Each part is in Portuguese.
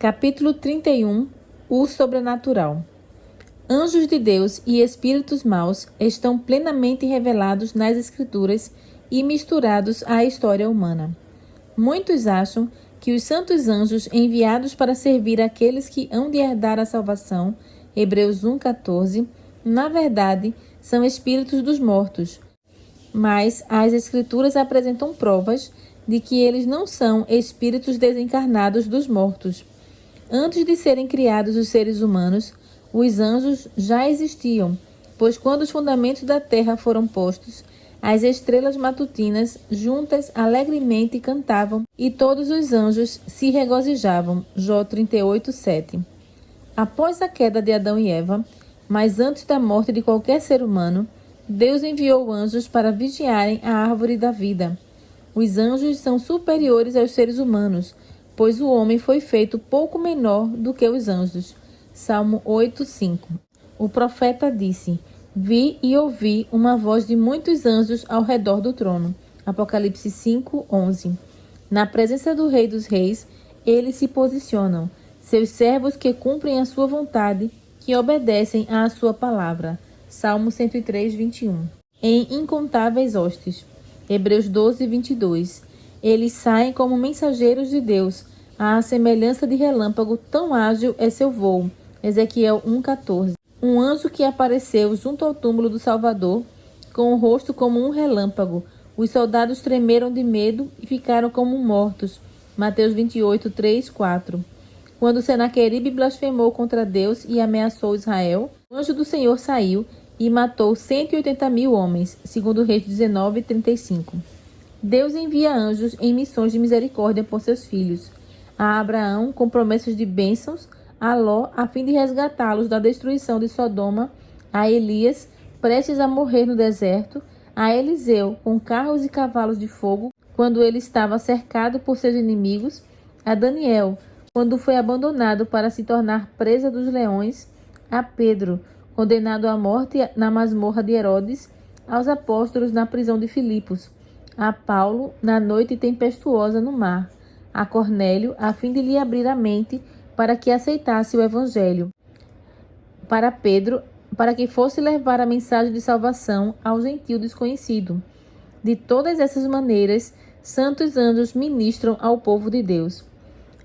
Capítulo 31. O sobrenatural. Anjos de Deus e espíritos maus estão plenamente revelados nas Escrituras e misturados à história humana. Muitos acham que os santos anjos enviados para servir aqueles que hão de herdar a salvação, Hebreus 1,14, na verdade, são espíritos dos mortos. Mas as Escrituras apresentam provas de que eles não são espíritos desencarnados dos mortos. Antes de serem criados os seres humanos, os anjos já existiam, pois quando os fundamentos da terra foram postos, as estrelas matutinas juntas alegremente cantavam e todos os anjos se regozijavam. Jó 38:7. Após a queda de Adão e Eva, mas antes da morte de qualquer ser humano, Deus enviou anjos para vigiarem a árvore da vida. Os anjos são superiores aos seres humanos, pois o homem foi feito pouco menor do que os anjos. Salmo 8:5. O profeta disse: Vi e ouvi uma voz de muitos anjos ao redor do trono. Apocalipse 5:11. Na presença do Rei dos Reis, eles se posicionam, seus servos que cumprem a sua vontade, que obedecem à sua palavra. Salmo 103:21. Em incontáveis hostes. Hebreus 12:22. Eles saem como mensageiros de Deus, à semelhança de relâmpago, tão ágil é seu voo. Ezequiel 1:14. Um anjo que apareceu junto ao túmulo do Salvador, com o rosto como um relâmpago. Os soldados tremeram de medo e ficaram como mortos. Mateus 28:3-4. Quando Senaqueribe blasfemou contra Deus e ameaçou Israel, o anjo do Senhor saiu e matou 180.000 homens, segundo Reis 19:35. Deus envia anjos em missões de misericórdia por seus filhos. A Abraão, com promessas de bênçãos, a Ló, a fim de resgatá-los da destruição de Sodoma, a Elias, prestes a morrer no deserto, a Eliseu, com carros e cavalos de fogo, quando ele estava cercado por seus inimigos, a Daniel, quando foi abandonado para se tornar presa dos leões, a Pedro, condenado à morte na masmorra de Herodes, aos apóstolos na prisão de Filipos, a Paulo, na noite tempestuosa no mar, a Cornélio, a fim de lhe abrir a mente para que aceitasse o Evangelho, para Pedro, para que fosse levar a mensagem de salvação ao gentio desconhecido. De todas essas maneiras, santos anjos ministram ao povo de Deus.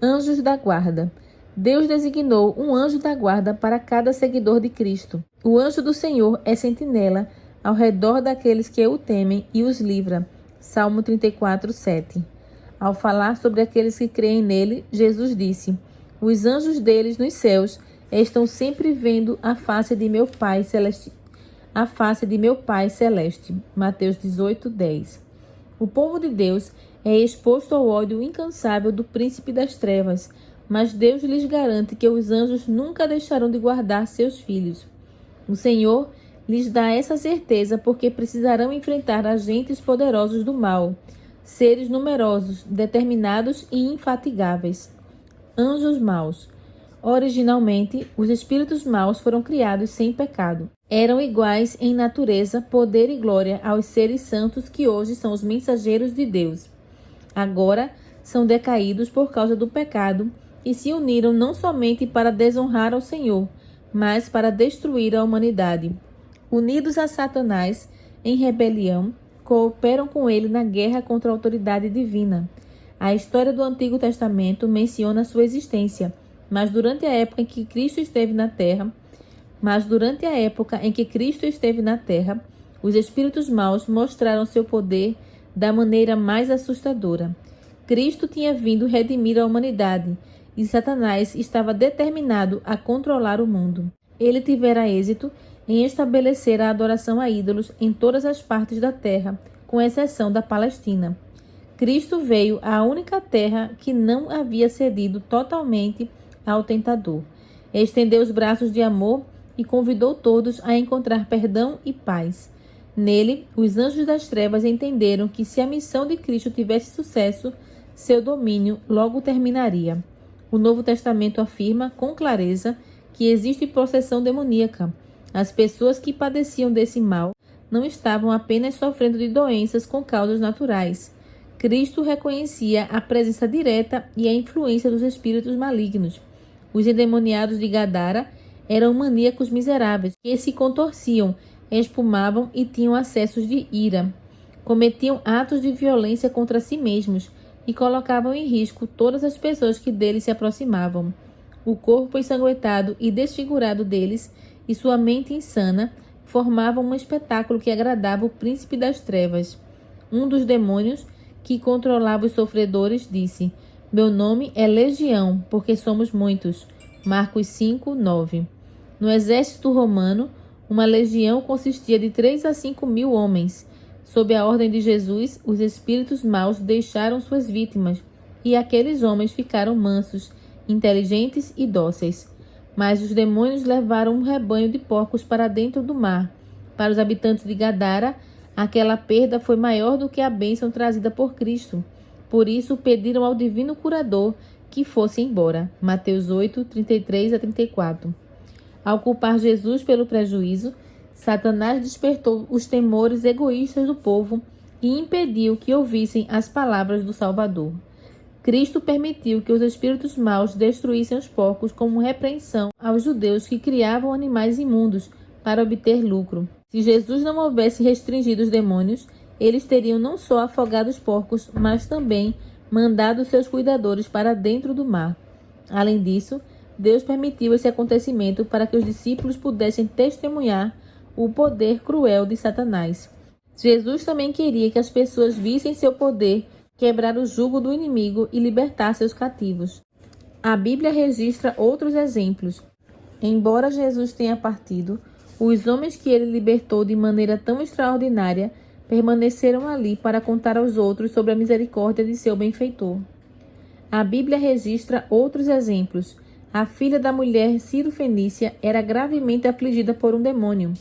Anjos da guarda. Deus designou um anjo da guarda para cada seguidor de Cristo. O anjo do Senhor é sentinela ao redor daqueles que o temem e os livra. Salmo 34:7. Ao falar sobre aqueles que creem nele, Jesus disse: Os anjos deles nos céus estão sempre vendo a face de meu Pai celeste. A face de meu Pai celeste. Mateus 18:10. O povo de Deus é exposto ao ódio incansável do príncipe das trevas, mas Deus lhes garante que os anjos nunca deixarão de guardar seus filhos. O Senhor lhes dá essa certeza porque precisarão enfrentar agentes poderosos do mal, seres numerosos, determinados e infatigáveis. Anjos maus. Originalmente, os espíritos maus foram criados sem pecado. Eram iguais em natureza, poder e glória aos seres santos que hoje são os mensageiros de Deus. Agora são decaídos por causa do pecado e se uniram não somente para desonrar ao Senhor, mas para destruir a humanidade. Unidos a Satanás em rebelião, cooperam com ele na guerra contra a autoridade divina. A história do Antigo Testamento menciona sua existência, mas durante a época em que Cristo esteve na Terra, os espíritos maus mostraram seu poder da maneira mais assustadora. Cristo tinha vindo redimir a humanidade e Satanás estava determinado a controlar o mundo. Ele tivera êxito em estabelecer a adoração a ídolos em todas as partes da terra, com exceção da Palestina. Cristo veio à única terra que não havia cedido totalmente ao tentador. Estendeu os braços de amor e convidou todos a encontrar perdão e paz. Nele, os anjos das trevas entenderam que se a missão de Cristo tivesse sucesso, seu domínio logo terminaria. O Novo Testamento afirma com clareza que existe possessão demoníaca. As pessoas que padeciam desse mal não estavam apenas sofrendo de doenças com causas naturais. Cristo reconhecia a presença direta e a influência dos espíritos malignos. Os endemoniados de Gadara eram maníacos miseráveis que se contorciam, espumavam e tinham acessos de ira. Cometiam atos de violência contra si mesmos e colocavam em risco todas as pessoas que deles se aproximavam. O corpo ensanguentado e desfigurado deles e sua mente insana formavam um espetáculo que agradava o príncipe das trevas. Um dos demônios que controlava os sofredores disse: "Meu nome é Legião, porque somos muitos." Marcos 5, 9. No exército romano, uma legião consistia de 3 a 5 mil homens. Sob a ordem de Jesus, os espíritos maus deixaram suas vítimas, e aqueles homens ficaram mansos, inteligentes e dóceis. Mas os demônios levaram um rebanho de porcos para dentro do mar. Para os habitantes de Gadara, aquela perda foi maior do que a bênção trazida por Cristo. Por isso, pediram ao divino curador que fosse embora. Mateus 8, 33 a 34. Ao culpar Jesus pelo prejuízo, Satanás despertou os temores egoístas do povo e impediu que ouvissem as palavras do Salvador. Cristo permitiu que os espíritos maus destruíssem os porcos como repreensão aos judeus que criavam animais imundos para obter lucro. Se Jesus não houvesse restringido os demônios, eles teriam não só afogado os porcos, mas também mandado seus cuidadores para dentro do mar. Além disso, Deus permitiu esse acontecimento para que os discípulos pudessem testemunhar o poder cruel de Satanás. Jesus também queria que as pessoas vissem seu poder quebrar o jugo do inimigo e libertar seus cativos. A Bíblia registra outros exemplos. Embora Jesus tenha partido, os homens que ele libertou de maneira tão extraordinária permaneceram ali para contar aos outros sobre a misericórdia de seu benfeitor. A Bíblia registra outros exemplos. A filha da mulher Ciro-fenícia era gravemente afligida por um demônio,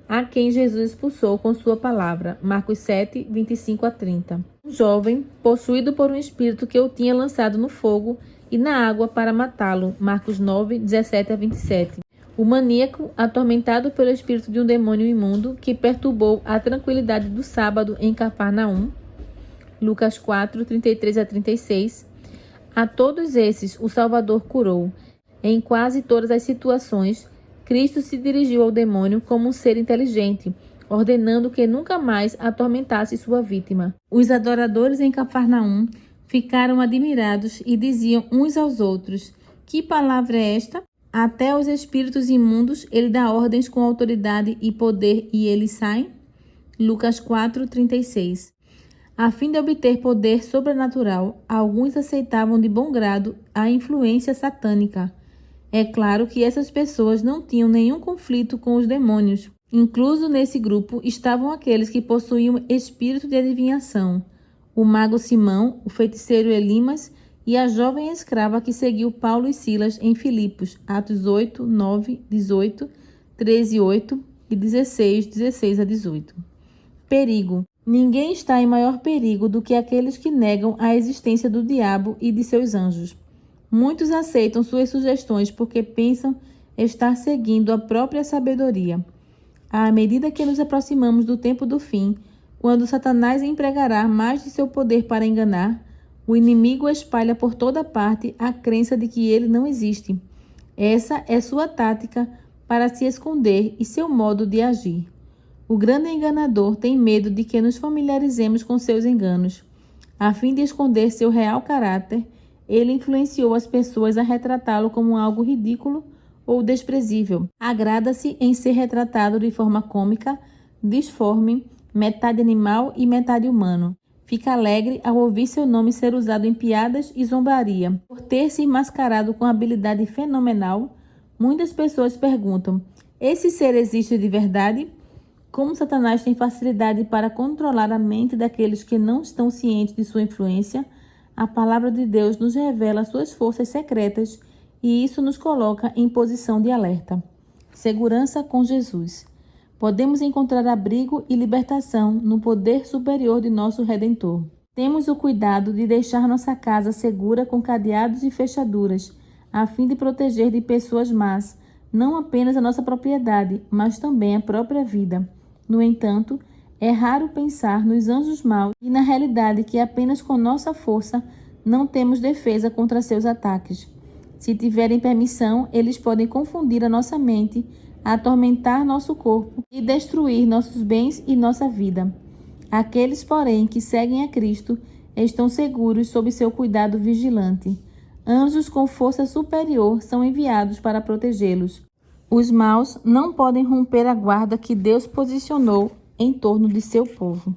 a quem Jesus expulsou com sua palavra. Marcos 7, 25 a 30. Um jovem, possuído por um espírito que o tinha lançado no fogo e na água para matá-lo. Marcos 9, 17 a 27. O maníaco, atormentado pelo espírito de um demônio imundo que perturbou a tranquilidade do sábado em Cafarnaum. Lucas 4, 33 a 36. A todos esses o Salvador curou. Em quase todas as situações, Cristo se dirigiu ao demônio como um ser inteligente, ordenando que nunca mais atormentasse sua vítima. Os adoradores em Cafarnaum ficaram admirados e diziam uns aos outros: "Que palavra é esta? Até aos espíritos imundos ele dá ordens com autoridade e poder e eles saem?" Lucas 4, 36. A fim de obter poder sobrenatural, alguns aceitavam de bom grado a influência satânica. É claro que essas pessoas não tinham nenhum conflito com os demônios. Incluso nesse grupo estavam aqueles que possuíam espírito de adivinhação, o mago Simão, o feiticeiro Elimas e a jovem escrava que seguiu Paulo e Silas em Filipos, Atos 8, 9, 18, 13, 8 e 16, 16 a 18. Perigo. Ninguém está em maior perigo do que aqueles que negam a existência do diabo e de seus anjos. Muitos aceitam suas sugestões porque pensam estar seguindo a própria sabedoria. À medida que nos aproximamos do tempo do fim, quando Satanás empregará mais de seu poder para enganar, o inimigo espalha por toda parte a crença de que ele não existe. Essa é sua tática para se esconder e seu modo de agir. O grande enganador tem medo de que nos familiarizemos com seus enganos. A fim de esconder seu real caráter, ele influenciou as pessoas a retratá-lo como algo ridículo ou desprezível. Agrada-se em ser retratado de forma cômica, disforme, metade animal e metade humano. Fica alegre ao ouvir seu nome ser usado em piadas e zombaria. Por ter se mascarado com habilidade fenomenal, muitas pessoas perguntam: esse ser existe de verdade? Como Satanás tem facilidade para controlar a mente daqueles que não estão cientes de sua influência, a palavra de Deus nos revela suas forças secretas e isso nos coloca em posição de alerta. Segurança com Jesus. Podemos encontrar abrigo e libertação no poder superior de nosso Redentor. Temos o cuidado de deixar nossa casa segura com cadeados e fechaduras, a fim de proteger de pessoas más, não apenas a nossa propriedade, mas também a própria vida. No entanto, É raro pensar nos anjos maus e na realidade que apenas com nossa força não temos defesa contra seus ataques. Se tiverem permissão, eles podem confundir a nossa mente, atormentar nosso corpo e destruir nossos bens e nossa vida. Aqueles, porém, que seguem a Cristo estão seguros sob seu cuidado vigilante. Anjos com força superior são enviados para protegê-los. Os maus não podem romper a guarda que Deus posicionou em torno de seu povo.